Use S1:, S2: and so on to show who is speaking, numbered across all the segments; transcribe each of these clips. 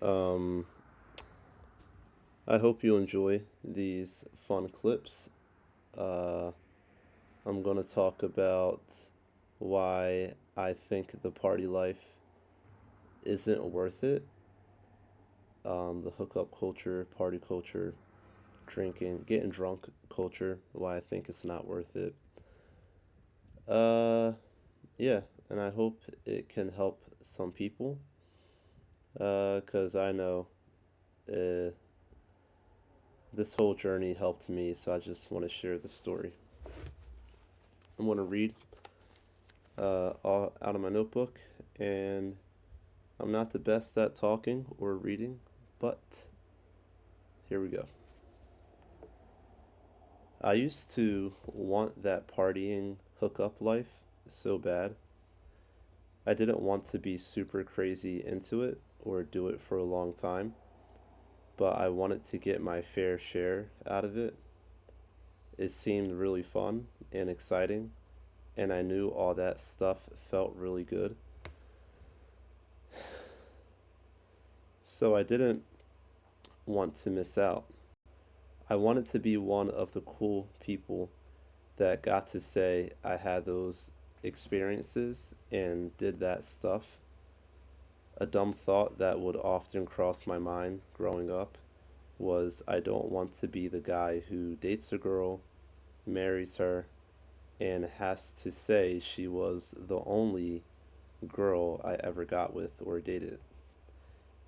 S1: Um, I hope you enjoy these fun clips. Uh, I'm going to talk about why I think the party life isn't worth it. The hookup culture, party culture, drinking, getting drunk culture, why I think it's not worth it. Uh, yeah, and I hope it can help some people. Because I know uh, this whole journey helped me, so I just want to share the story. I'm going to read all out of my notebook, and I'm not the best at talking or reading, but here we go. I used to want that partying hookup life so bad. I didn't want to be super crazy into it or do it for a long time, but I wanted to get my fair share out of it. It seemed really fun and exciting, and I knew all that stuff felt really good. So I didn't want to miss out. I wanted to be one of the cool people that got to say I had those experiences and did that stuff. A dumb thought that would often cross my mind growing up was I don't want to be the guy who dates a girl, marries her, and has to say she was the only girl I ever got with or dated.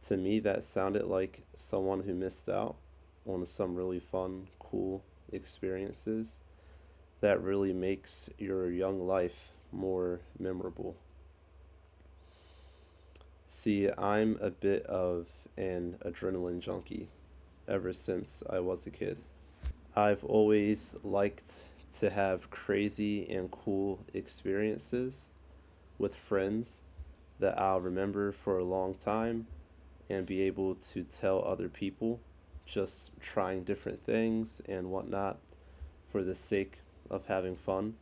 S1: To me, that sounded like someone who missed out on some really fun, cool experiences that really makes your young life more memorable. See, I'm a bit of an adrenaline junkie ever since I was a kid. I've always liked to have crazy and cool experiences with friends that I'll remember for a long time and be able to tell other people, just trying different things and whatnot for the sake of having fun,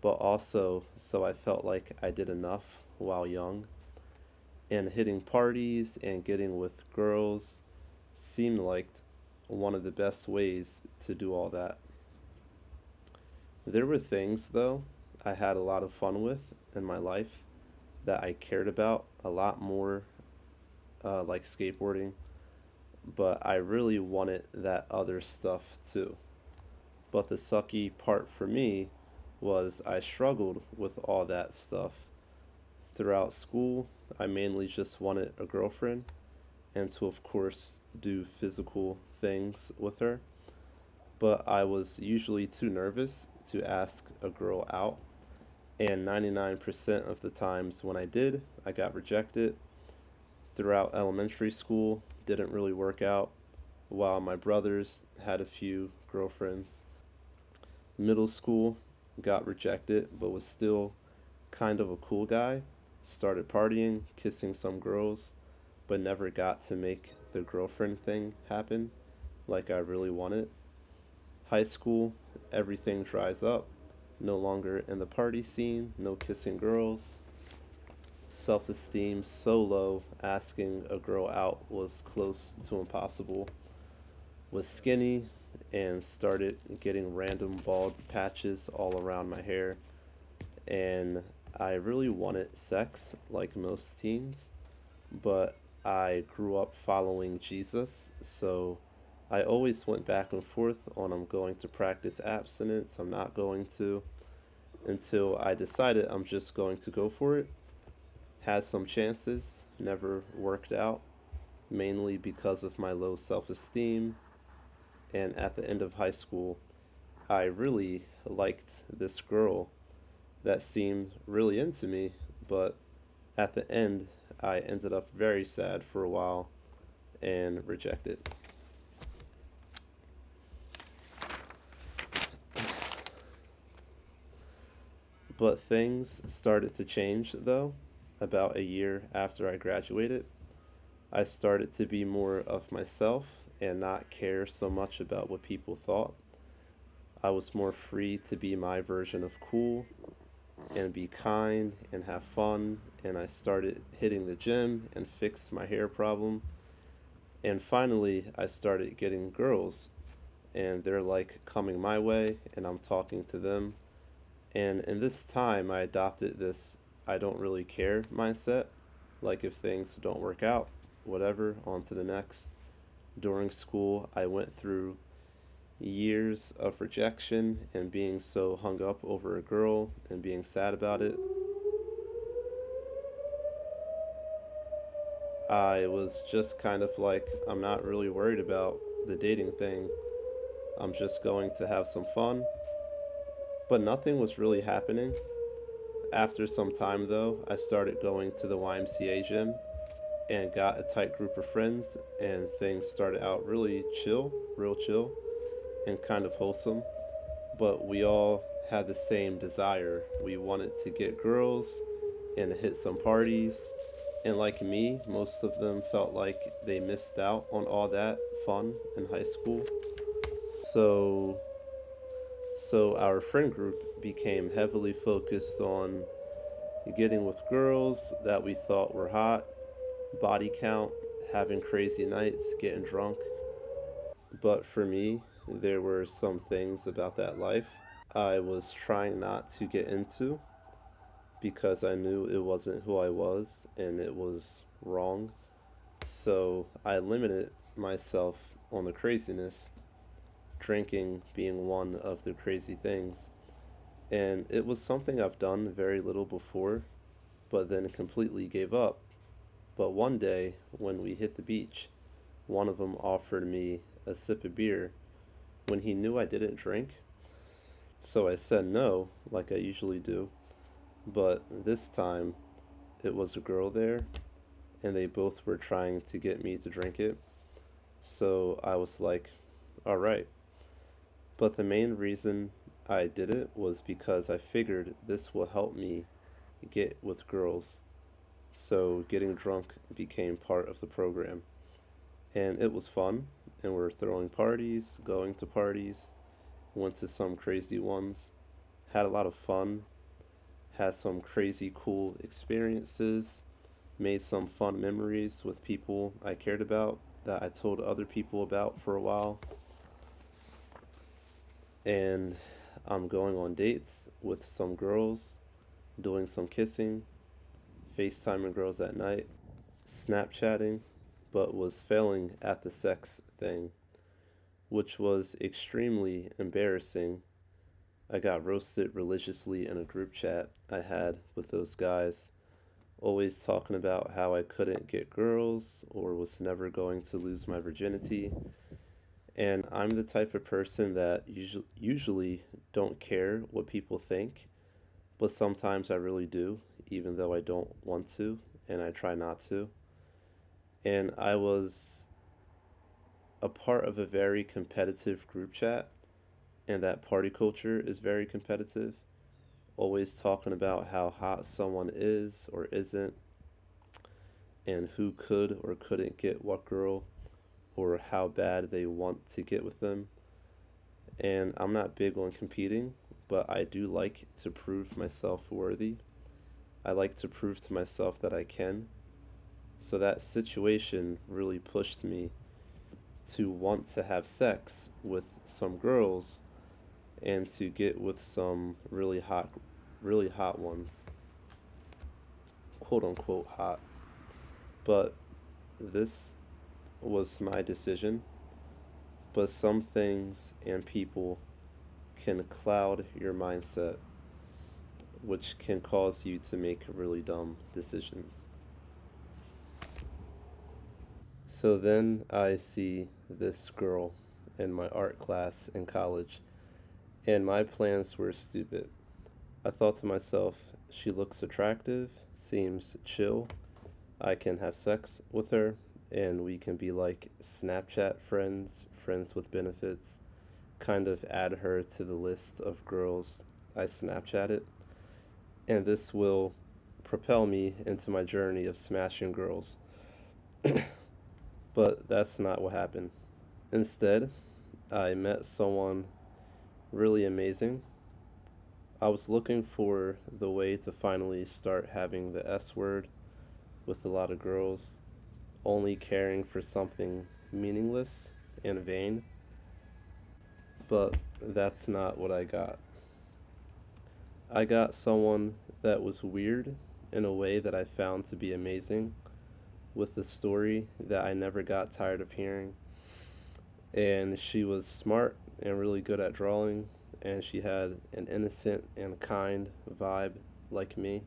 S1: but also so I felt like I did enough while young. And hitting parties and getting with girls seemed like one of the best ways to do all that. There were things, though, I had a lot of fun with in my life that I cared about a lot more, like skateboarding, but I really wanted that other stuff too. But the sucky part for me was I struggled with all that stuff. Throughout school, I mainly just wanted a girlfriend and to, of course, do physical things with her. But I was usually too nervous to ask a girl out, and 99% of the times when I did, I got rejected. Throughout elementary school, didn't really work out, while my brothers had a few girlfriends. Middle school, got rejected, but was still kind of a cool guy. Started partying, kissing some girls, but never got to make the girlfriend thing happen like I really wanted. High school, everything dries up. No longer in the party scene, no kissing girls. Self esteem so low, asking a girl out was close to impossible. Was skinny and started getting random bald patches all around my hair. And I really wanted sex like most teens, but I grew up following Jesus, so I always went back and forth on I'm going to practice abstinence, I'm not going to, until I decided I'm just going to go for it. Had some chances, never worked out, mainly because of my low self esteem. And at the end of high school, I really liked this girl that seemed really into me, but at the end, I ended up very sad for a while and rejected. But things started to change though. About a year after I graduated, I started to be more of myself and not care so much about what people thought. I was more free to be my version of cool and be kind and have fun, and I started hitting the gym and fixed my hair problem. And finally, I started getting girls, and they're like coming my way, and I'm talking to them. And in this time, I adopted this I don't really care mindset. Like, if things don't work out, whatever, on to the next. During school, I went through years of rejection and being so hung up over a girl and being sad about it. I was just kind of like, I'm not really worried about the dating thing. I'm just going to have some fun. But nothing was really happening. After some time, though, I started going to the YMCA gym and got a tight group of friends, and things started out really chill, real chill, and kind of wholesome. But we all had the same desire. We wanted to get girls and hit some parties. And like me, most of them felt like they missed out on all that fun in high school. So so our friend group became heavily focused on getting with girls that we thought were hot, body count, having crazy nights, getting drunk. But for me, there were some things about that life I was trying not to get into because I knew it wasn't who I was and it was wrong. So I limited myself on the craziness, drinking being one of the crazy things. And it was something I've done very little before, but then completely gave up. But one day, when we hit the beach, one of them offered me a sip of beer when he knew I didn't drink. So I said no, like I usually do. But this time, it was a girl there, and they both were trying to get me to drink it. So I was like, all right. But the main reason I did it was because I figured this will help me get with girls. So getting drunk became part of the program. And it was fun. And we're throwing parties, going to parties, went to some crazy ones, had a lot of fun, had some crazy cool experiences, made some fun memories with people I cared about that I told other people about for a while. And I'm going on dates with some girls, doing some kissing, FaceTiming girls at night, Snapchatting, but was failing at the sex thing, which was extremely embarrassing. I got roasted religiously in a group chat I had with those guys, always talking about how I couldn't get girls or was never going to lose my virginity. And I'm the type of person that usually don't care what people think, but sometimes I really do, even though I don't want to, and I try not to. And I was a part of a very competitive group chat, and that party culture is very competitive, always talking about how hot someone is or isn't, and who could or couldn't get what girl, or how bad they want to get with them. And I'm not big on competing, but I do like to prove myself worthy. I like to prove to myself that I can. So that situation really pushed me to want to have sex with some girls and to get with some really hot ones, quote unquote hot. But this was my decision. But some things and people can cloud your mindset, which can cause you to make really dumb decisions. So then I see this girl in my art class in college, and my plans were stupid. I thought to myself, she looks attractive, seems chill, I can have sex with her, and we can be like Snapchat friends, friends with benefits, kind of add her to the list of girls I Snapchatted, and this will propel me into my journey of smashing girls. But that's not what happened. Instead, I met someone really amazing. I was looking for the way to finally start having the S word with a lot of girls. only caring for something meaningless and vain, but that's not what I got. I got someone that was weird in a way that I found to be amazing, with a story that I never got tired of hearing. And she was smart and really good at drawing, and she had an innocent and kind vibe like me.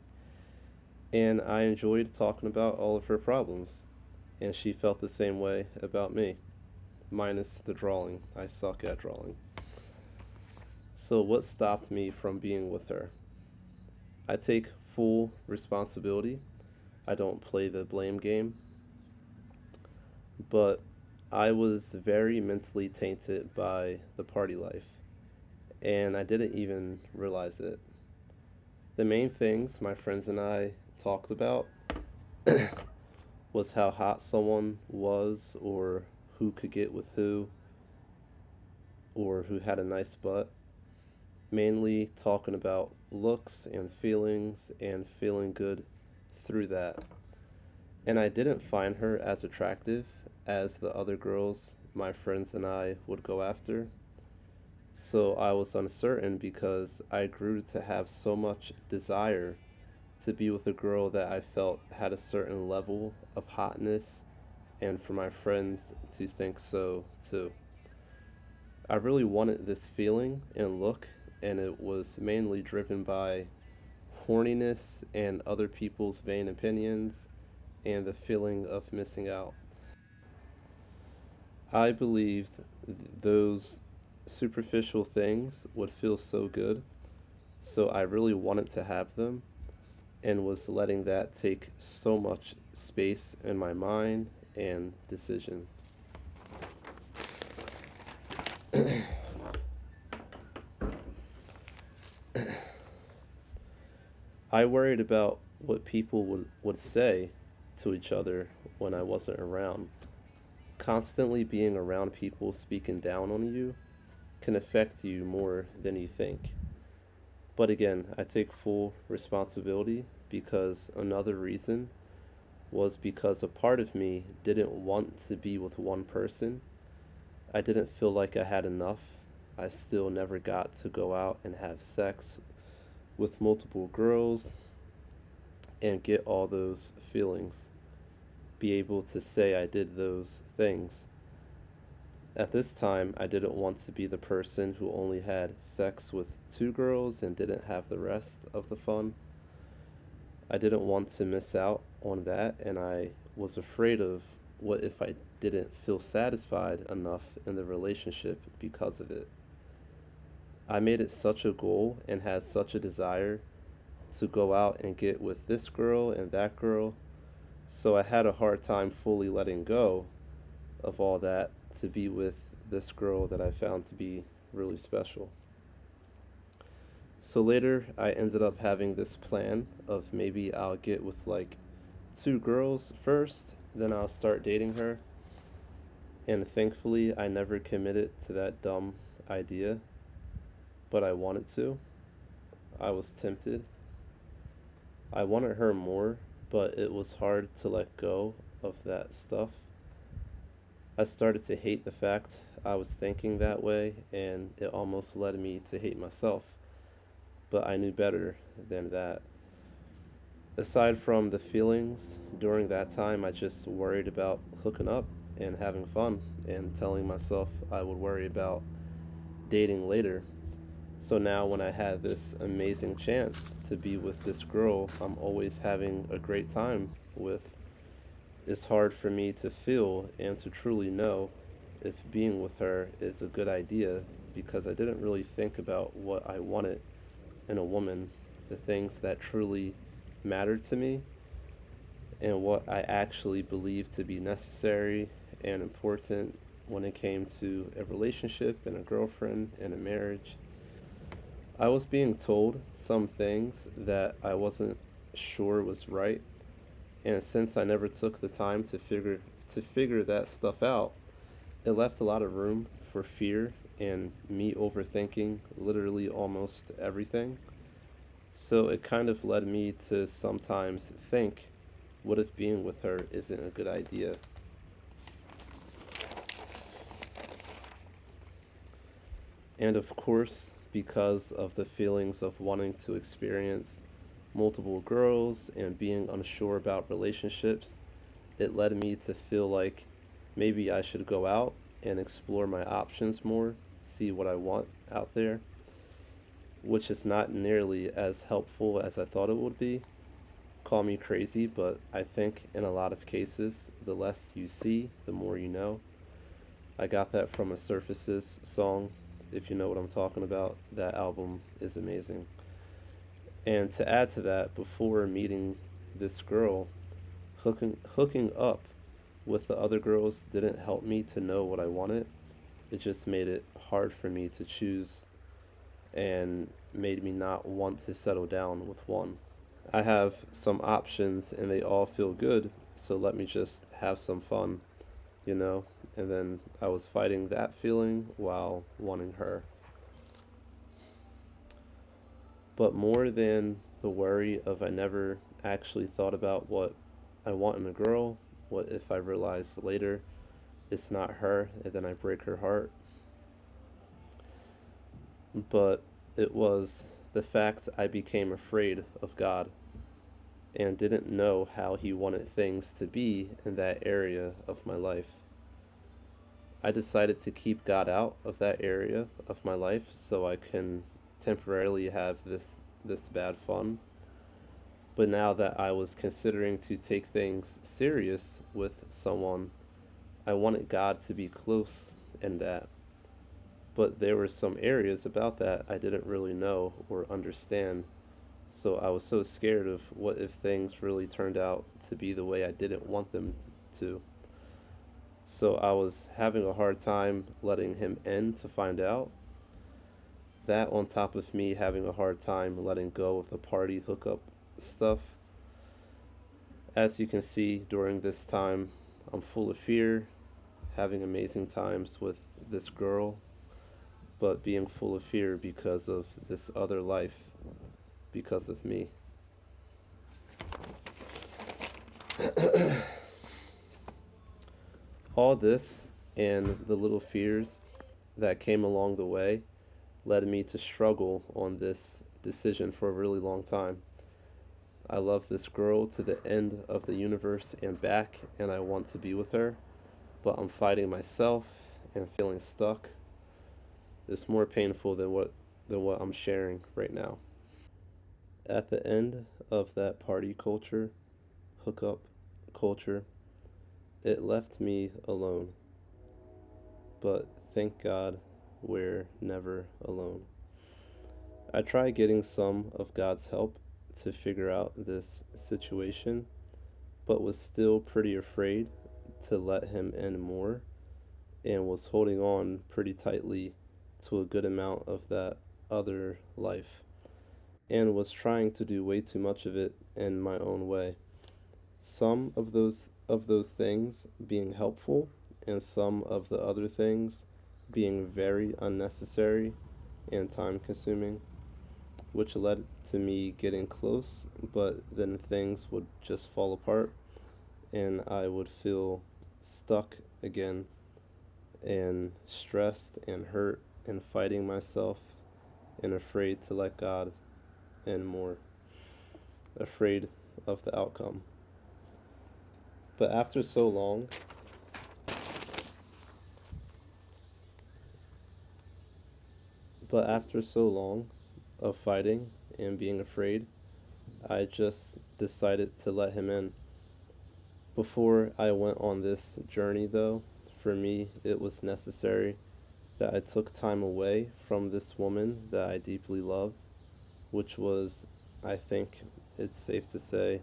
S1: And I enjoyed talking about all of her problems, and she felt the same way about me, minus the drawing. I suck at drawing. So, what stopped me from being with her? I take full responsibility. I don't play the blame game, but I was very mentally tainted by the party life, and I didn't even realize it. The main things my friends and I talked about was how hot someone was, or who could get with who, or who had a nice butt. Mainly talking about looks and feelings and feeling good through that. And I didn't find her as attractive as the other girls my friends and I would go after. So I was uncertain because I grew to have so much desire to be with a girl that I felt had a certain level of hotness, and for my friends to think so too. I really wanted this feeling and look, and it was mainly driven by horniness and other people's vain opinions and the feeling of missing out. I believed those superficial things would feel so good, so I really wanted to have them and was letting that take so much space in my mind and decisions. I worried about what people would say to each other when I wasn't around. Constantly being around people speaking down on you can affect you more than you think. But again, I take full responsibility because another reason was because a part of me didn't want to be with one person. I didn't feel like I had enough. I still never got to go out and have sex with multiple girls and get all those feelings, be able to say I did those things. At this time, I didn't want to be the person who only had sex with two girls and didn't have the rest of the fun. I didn't want to miss out on that, and I was afraid of what if I didn't feel satisfied enough in the relationship because of it. I made it such a goal and had such a desire to go out and get with this girl and that girl, so I had a hard time fully letting go of all that to be with this girl that I found to be really special. So later, I ended up having this plan of maybe I'll get with like two girls first, then I'll start dating her. And thankfully, I never committed to that dumb idea, but I wanted to. I was tempted. I wanted her more, but it was hard to let go of that stuff. I started to hate the fact I was thinking that way, and it almost led me to hate myself. But I knew better than that. Aside from the feelings, during that time, I just worried about hooking up and having fun and telling myself I would worry about dating later. So now, when I had this amazing chance to be with this girl I'm always having a great time with, it's hard for me to feel and to truly know if being with her is a good idea because I didn't really think about what I wanted in a woman, the things that truly mattered to me, and what I actually believed to be necessary and important when it came to a relationship and a girlfriend and a marriage. I was being told some things that I wasn't sure was right, and since I never took the time to figure that stuff out, it left a lot of room for fear and me overthinking literally almost everything. So it kind of led me to sometimes think, What if being with her isn't a good idea? And of course, because of the feelings of wanting to experience multiple girls and being unsure about relationships, it led me to feel like maybe I should go out and explore my options more, see what I want out there, which is not nearly as helpful as I thought it would be. Call me crazy, but I think in a lot of cases, the less you see, the more you know. I got that from a Surfaces song. If you know what I'm talking about, that album is amazing. And to add to that, before meeting this girl, hooking up with the other girls didn't help me to know what I wanted. It just made it hard for me to choose and made me not want to settle down with one. I have some options and they all feel good, so let me just have some fun, you know? And then I was fighting that feeling while wanting her. But more than the worry of I never actually thought about what I want in a girl, what if I realize later it's not her and then I break her heart? But it was the fact I became afraid of God and didn't know how He wanted things to be in that area of my life. I decided to keep God out of that area of my life so I can temporarily have this bad fun. But now that I was considering to take things serious with someone, I wanted God to be close in that. But there were some areas about that I didn't really know or understand. So I was so scared of what if things really turned out to be the way I didn't want them to. So I was having a hard time letting him in to find out. That on top of me having a hard time letting go of the party hookup stuff. As you can see during this time, I'm full of fear, having amazing times with this girl, but being full of fear because of this other life, because of me. All this and the little fears that came along the way led me to struggle on this decision for a really long time. I love this girl to the end of the universe and back, and I want to be with her, but I'm fighting myself and feeling stuck. It's more painful than what I'm sharing right now. At the end of that party culture, hookup culture, it left me alone. But thank God we're never alone. I tried getting some of God's help to figure out this situation, but was still pretty afraid to let Him in more and was holding on pretty tightly to a good amount of that other life and was trying to do way too much of it in my own way. Some of those things being helpful and some of the other things being very unnecessary and time consuming, which led to me getting close, but then things would just fall apart and I would feel stuck again and stressed and hurt and fighting myself and afraid to let God in more, afraid of the outcome. But after so long, but after so long of fighting and being afraid, I just decided to let him in. Before I went on this journey, though, for me, it was necessary that I took time away from this woman that I deeply loved, which was, I think it's safe to say,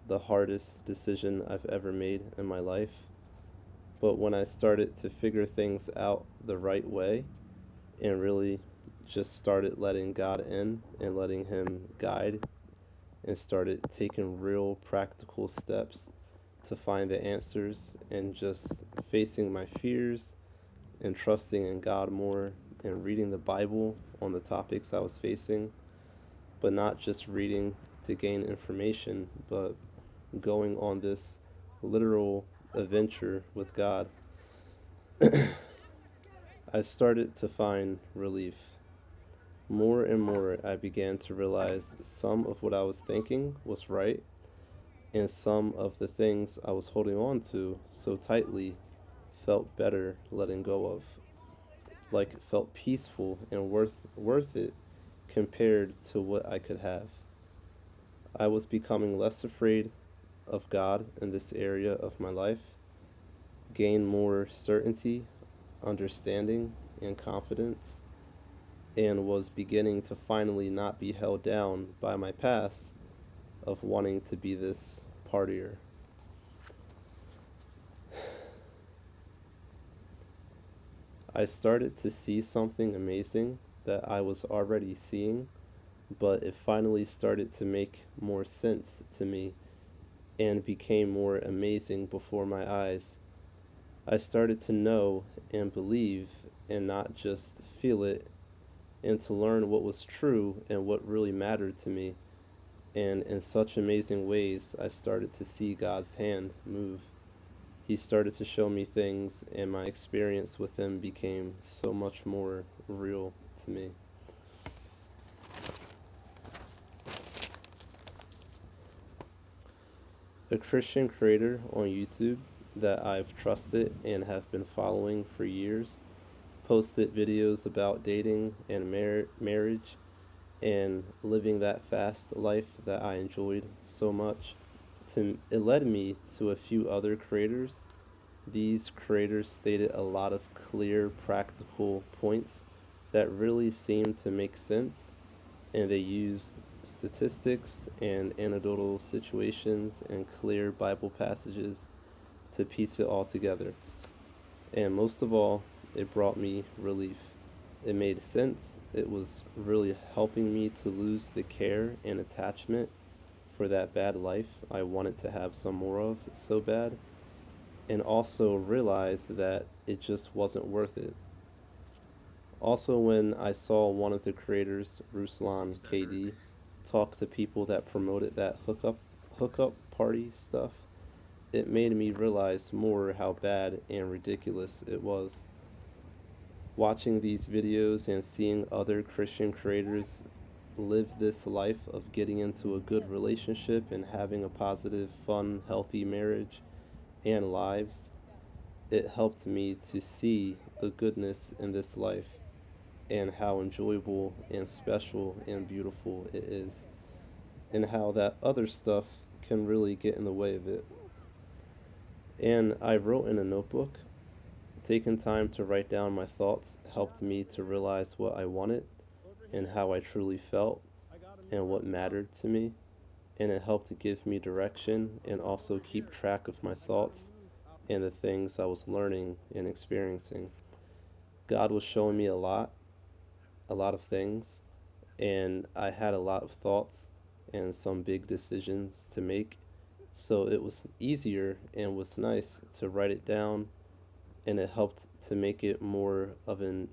S1: the hardest decision I've ever made in my life. But when I started to figure things out the right way and really just started letting God in and letting Him guide and started taking real practical steps to find the answers and just facing my fears and trusting in God more and reading the Bible on the topics I was facing, but not just reading to gain information, but going on this literal adventure with God, I started to find relief. More and more, I began to realize some of what I was thinking was right, and some of the things I was holding on to so tightly felt better letting go of. Like it felt peaceful and worth it compared to what I could have. I was becoming less afraid of God in this area of my life, gained more certainty, understanding, and confidence, and was beginning to finally not be held down by my past of wanting to be this partier. I started to see something amazing that I was already seeing, but it finally started to make more sense to me and became more amazing before my eyes. I started to know and believe and not just feel it, and to learn what was true and what really mattered to me. And in such amazing ways, I started to see God's hand move. He started to show me things, and my experience with Him became so much more real to me. A Christian creator on YouTube that I've trusted and have been following for years posted videos about dating and marriage and living that fast life that I enjoyed so much. It led me to a few other creators. These creators stated a lot of clear, practical points that really seemed to make sense, and they used statistics and anecdotal situations and clear Bible passages to piece it all together. And most of all, it brought me relief. It made sense. It was really helping me to lose the care and attachment for that bad life I wanted to have some more of so bad, and also realize that it just wasn't worth it. Also, when I saw one of the creators, Ruslan KD, talk to people that promoted that hookup party stuff, it made me realize more how bad and ridiculous it was. Watching these videos and seeing other Christian creators live this life of getting into a good relationship and having a positive, fun, healthy marriage and lives, it helped me to see the goodness in this life and how enjoyable and special and beautiful it is, and how that other stuff can really get in the way of it. And I wrote in a notebook. Taking time to write down my thoughts helped me to realize what I wanted and how I truly felt and what mattered to me, and it helped to give me direction and also keep track of my thoughts and the things I was learning and experiencing. God was showing me a lot of things, and I had a lot of thoughts and some big decisions to make. So it was easier and was nice to write it down, and it helped to make it more of an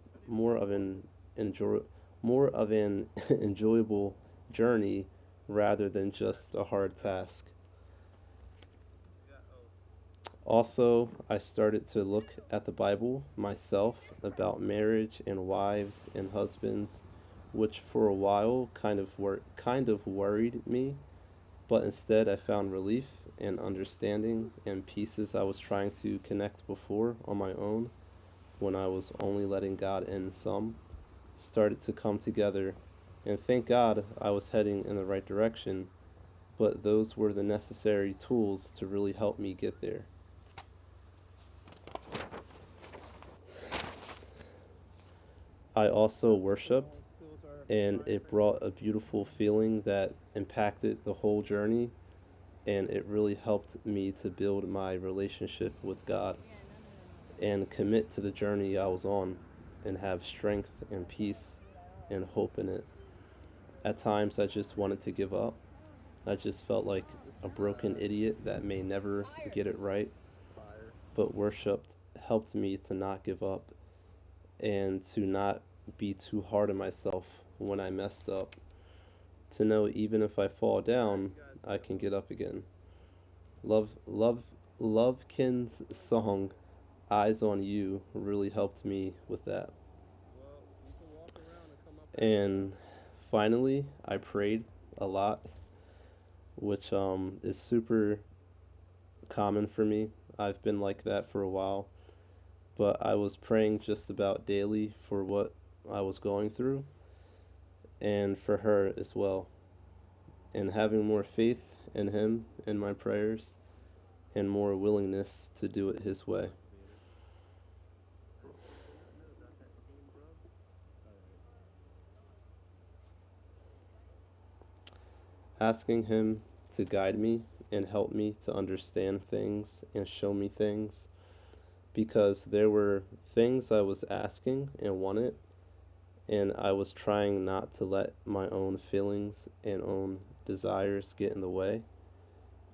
S1: enjoy more of an enjoyable journey rather than just a hard task. Also, I started to look at the Bible myself about marriage and wives and husbands, which for a while kind of worried me, but instead I found relief and understanding and pieces I was trying to connect before on my own when I was only letting God in some started to come together, and thank God I was heading in the right direction, but those were the necessary tools to really help me get there. I also worshiped, and it brought a beautiful feeling that impacted the whole journey, and it really helped me to build my relationship with God and commit to the journey I was on and have strength and peace and hope in it. At times, I just wanted to give up. I just felt like a broken idiot that may never get it right, but worship helped me to not give up and to not be too hard on myself when I messed up. To know even if I fall down, I can get up again. Love Lovekin's song "Eyes on You" really helped me with that. And finally, I prayed a lot, which is super common for me. I've been like that for a while, but I was praying just about daily for what I was going through and for her as well, and having more faith in Him in my prayers and more willingness to do it His way. Asking Him to guide me and help me to understand things and show me things, because there were things I was asking and wanted, and I was trying not to let my own feelings and own desires get in the way.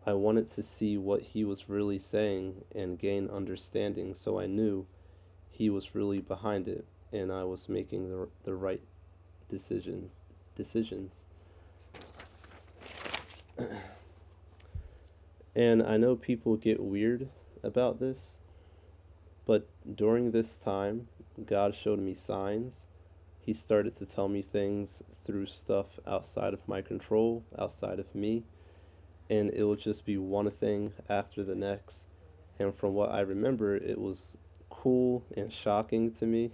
S1: I wanted to see what He was really saying and gain understanding, so I knew He was really behind it and I was making the right decisions. And I know people get weird about this, but during this time, God showed me signs. He started to tell me things through stuff outside of my control, outside of me, and it would just be one thing after the next. And from what I remember, it was cool and shocking to me.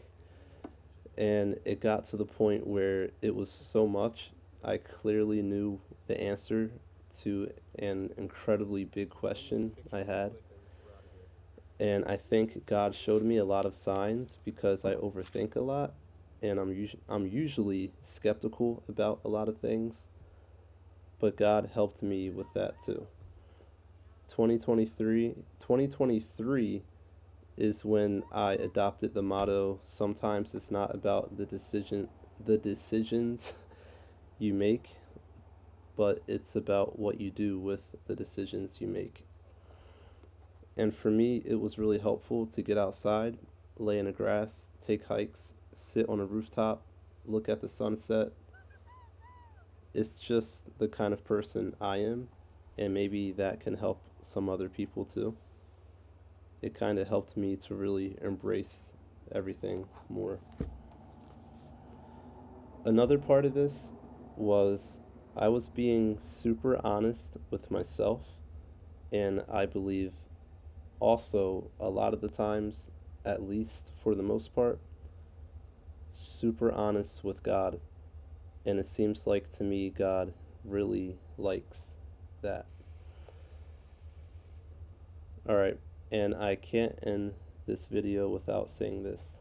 S1: And it got to the point where it was so much, I clearly knew the answer to an incredibly big question I had. And I think God showed me a lot of signs because I overthink a lot, and I'm usually skeptical about a lot of things, but God helped me with that too. 2023 is when I adopted the motto, sometimes it's not about the decisions you make, but it's about what you do with the decisions you make. And for me, it was really helpful to get outside, lay in the grass, take hikes, sit on a rooftop, look at the sunset. It's just the kind of person I am, and maybe that can help some other people too. It kind of helped me to really embrace everything more. Another part of this was I was being super honest with myself, and I believe also a lot of the times, at least for the most part, super honest with God. And it seems like to me, God really likes that. All right, and I can't end this video without saying this.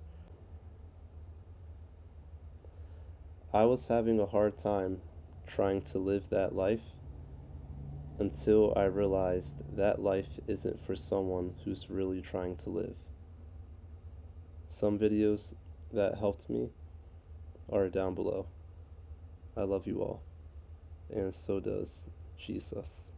S1: I was having a hard time trying to live that life until I realized that life isn't for someone who's really trying to live. Some videos that helped me are down below. I love you all, and so does Jesus.